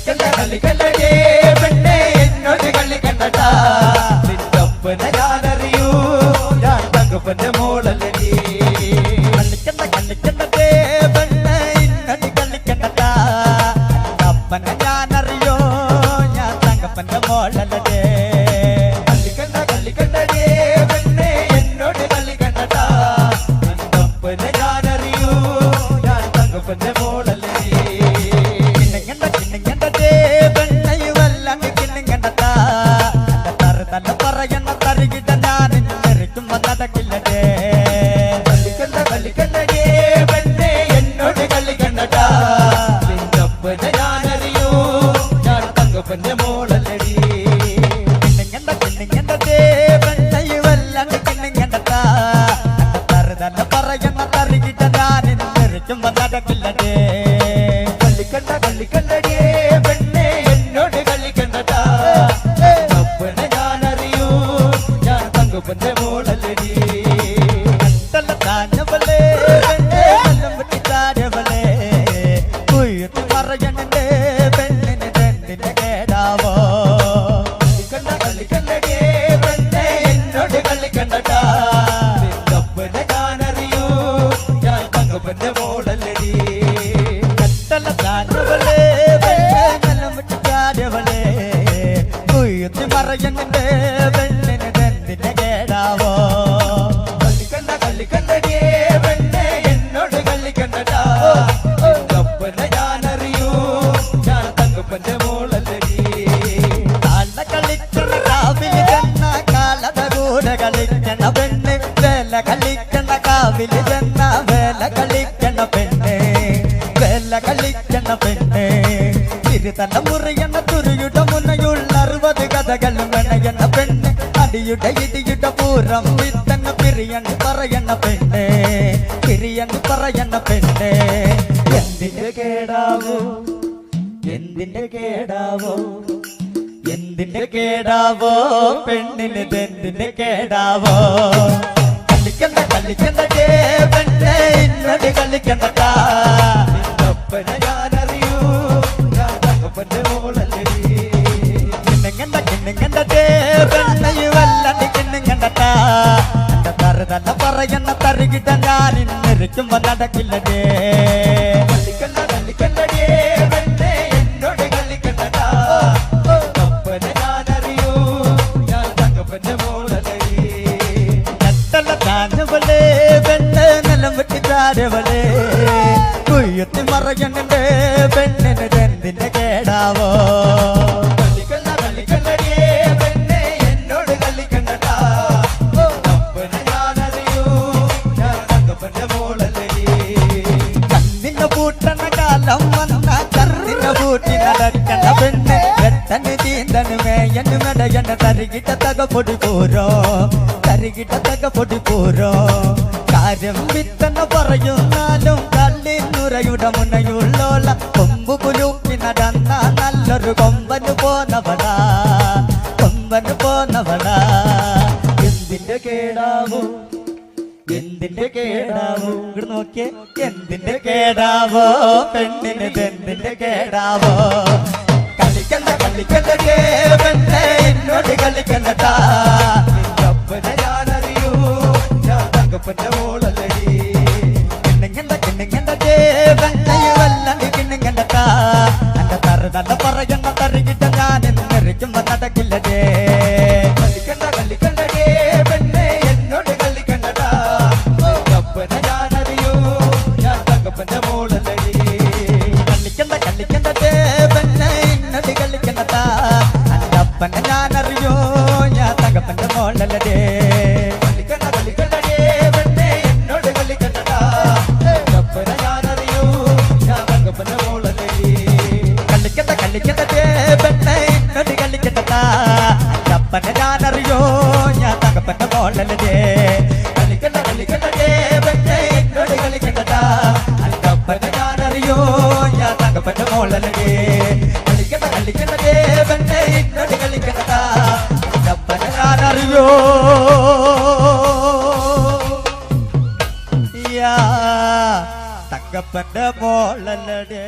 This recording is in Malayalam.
കളിക്കണ്ട കളിക്കണ്ടേ പെണ്ണെ എന്നോട് കളിക്കണ്ടടാ നിന്നൊപ്പന ഞാനറിയൂ ഞാൻ തങ്കപ്പന്റെ മോളല്ലടി കളിക്കണ്ട കളിക്കണ്ടേ പെണ്ണെ എന്നോട് കളിക്കണ്ടടാ നിന്നൊപ്പന ഞാനറിയോ ഞാൻ തങ്കപ്പന്റെ മോളല്ലടി കളിക്കണ്ട കളിക്കണ്ടേ പെണ്ണെ എന്നോട് കളിക്കണ്ടടാ നിന്നൊപ്പന ഞാനറിയൂ ഞാൻ തങ്കപ്പന്റെ മോളല്ലടി പറയുന്ന തരികിട്ട ഞാനും ചെറിക്കും വന്നതക്കില്ലടേ കളിക്കണ്ട കളിക്കണ്ടേ പെണ്ണെ എന്നോട് കളിക്കണ്ടടാ നിന്നൊപ്പന ഞാനറിയൂ ഞാൻ തങ്കപ്പന്റെ മോളല്ലടി കിണ്ണിങ്ങണ്ട കിണ്ണിങ്ങണ്ടേ പെണ്ണെ വല്ലാണ്ട് കിണ്ണിങ്ങണ്ടടാ തറുതല്ല പറയുന്ന തരികിട്ട ഞാനും ചെറിക്കും വന്നതക്കില്ലടേ കളിക്കണ്ട കളിക്കണ്ടേ പെണ്ണെ എന്നോട് കളിക്കണ്ടടാ തങ്കപ്പന്റെ മോളല്ലടി കണ്ടല്ല താഞ്ഞവളെ കല്ലം വെട്ടി താഴവളെ കുയ്യത്ത് പറയണേ പെണ്ണിന് രണ്ടിന്റെ കേടാവോ കളിക്കണ്ട കളിക്കണ്ടേ പെണ്ണെ എന്നോട് കളിക്കണ്ടടാ നിന്നൊപ്പന ഞാനറിയൂ ഞാൻ തങ്കപ്പന്റെ മോളല്ലടി കണ്ടല്ല താഞ്ഞവളെ കല്ലം വെട്ടി താഴവളെ കുയ്യത്ത് പറയണേ പെണ്ണിന് രണ്ടിന്റെ കേടാവോ കളിക്കണ്ട കളിക്കണ്ടേ പെണ്ണെ എന്നോട് കളിക്കണ്ടടാ നിന്നൊപ്പന ഞാനറിയൂ ഞാൻ തങ്കപ്പന്റെ മോളല്ലടി കാല കളിക്കണ കാവില് ചെന്ന കാലത കൂടെ കളിക്കണ പെണ്ണ് വേല കളിക്കണ കാവില് ചെന്ന വേല കളിക്കണ പെണ്ണ് വേല കളിക്കണ പെണ്ണ് തിരുതല മുറിയണ തുറിയുടെ മുന്നയുള്ള 60 കഥകളും മെനയണ പെണ്ണ് അടിയുടെ ഇടിയുടെ പൂരം വിത്തങ്ങ് പിരിയണ് പറയണ പെണ്ണ് പിരിയണ് പറയണ പെണ്ണ് എന്തിന്റെ കേടാവോ എന്തിന്റെ കേടാവോ എന്തിന്റെ കേടാവോ പെണ്ണിന് എന്തിന്റെ കേടാവോ കളിക്കണ്ട കളിക്കണ്ടേ പെണ്ണെ ഇന്നോട് കളിക്കണ്ടടാ നിന്നൊപ്പന ഞാനറിയൂ ഞാൻ തങ്കപ്പന്റെ മോളല്ലടി കിണ്ണിങ്ങണ്ട കിണ്ണിങ്ങണ്ടേ പെണ്ണെ വല്ലാണ്ട് കിണ്ണിങ്ങണ്ടടാ തറുതല്ല പറയുന്ന തരികിട്ട ഞാനിന്നിരിക്കും നടക്കില്ലടേ കളിക്കണ്ട കളിക്കണ്ടേ പെണ്ണെ എന്നോട് കളിക്കണ്ടടാ നിന്നൊപ്പന ഞാനറിയൂ ഞാൻ തങ്കപ്പന്റെ മോളല്ലടി നട്ടല്ല താഞ്ഞവളെ പെണ്ണ് നിലം വെട്ടി താഴവളെ കുയ്യത്തി മറയണേ പെണ്ണിന് രണ്ടിന്റെ കേടാവോ കളിക്കണ്ട കളിക്കണ്ടേ പെണ്ണെ എന്നോട് കളിക്കണ്ടടാ നിന്നൊപ്പന ഞാനറിയൂ ഞാൻ തങ്കപ്പന്റെ മോളല്ലടി കണ്ണിന് പൂട്ടണ കാലം വന്ന കണ്ണിന് പൂട്ടി നടക്കണ പെണ്ണ് വെട്ടന് തീന്തന് മേയന് മെടയന് തരികിട്ട തക പൊടി പോരോ തരികിട്ട തക പൊടി പോരോ കാര്യം വിത്തന പറയുന്നാലും കള്ളിനുരയുടെ മുന്നയുള്ളോള കൊമ്പു പുലുക്കി നടന്ന നല്ലൊരു കൊമ്പന് പോന്നവളാ കൊമ്പന് പോന്നവളാ എന്തിന്റെ കേടാവോ എന്തിന്റെ കേടാവോ ഇവിടെ നോക്കിയേ എന്തിന്റെ കേടാവോ പെണ്ണിന് എന്തിന്റെ കേടാവോ കളിക്കണ്ട കളിക്കണ്ടേ പെണ്ണെ എന്നോട് കളിക്കണ്ടടാ നിന്നൊപ്പന ഞാനറിയൂ ഞാൻ തങ്കപ്പന്റെ മോളല്ലടി കിണ്ണിങ്ങണ്ട കിണ്ണിങ്ങണ്ടേ പെണ്ണെ വല്ലാണ്ട് കിണ്ണിങ്ങണ്ടടാ എന്റെ തറുതല്ല പറയുന്ന തരികിട്ട ഞാനിന്നിരിക്കും നടക്കില്ലടേ കളിക്കണ്ട കളിക്കണ്ടേ പെണ്ണെ എന്നോട് കളിക്കണ്ടടാ നിന്നൊപ്പന ഞാനറിയൂ ഞാൻ തങ്കപ്പന്റെ മോളല്ലടി കളിക്കണ്ട കളിക്കണ്ടേ പെണ്ണെ എന്നോട് കളിക്കണ്ടടാ എന്റെ അപ്പനെ ഞാനറിയോ ഞാൻ തങ്കപ്പന്റെ മോളല്ലടേ കളിക്കണ്ട കളിക്കണ്ടേ പെണ്ണെ എന്നോട് കളിക്കണ്ടടാ നിന്നൊപ്പന ഞാനറിയൂ ഞാൻ തങ്കപ്പന്റെ മോളല്ലടി കളിക്കണ്ട കളിക്കണ്ടേ പെണ്ണെ എന്നോട് കളിക്കണ്ടടാ എന്റെ അപ്പനെ ഞാനറിയോ ഞാൻ തങ്കപ്പന്റെ മോളല്ലടേ കളിക്കണ്ട കളിക്കണ്ടേ പെണ്ണെ എന്നോട് കളിക്കണ്ടടാ എന്റെ അപ്പനെ ഞാനറിയോ ഞാൻ തങ്കപ്പന്റെ മോളല്ലടേ കളിക്കണ്ട കളിക്കണ്ടേ പെണ്ണെ എന്നോട് കളിക്കണ്ടടാ എന്റെ അപ്പനെ ഞാനറിയോ തങ്കപ്പന്റെ മോളല്ലടേ.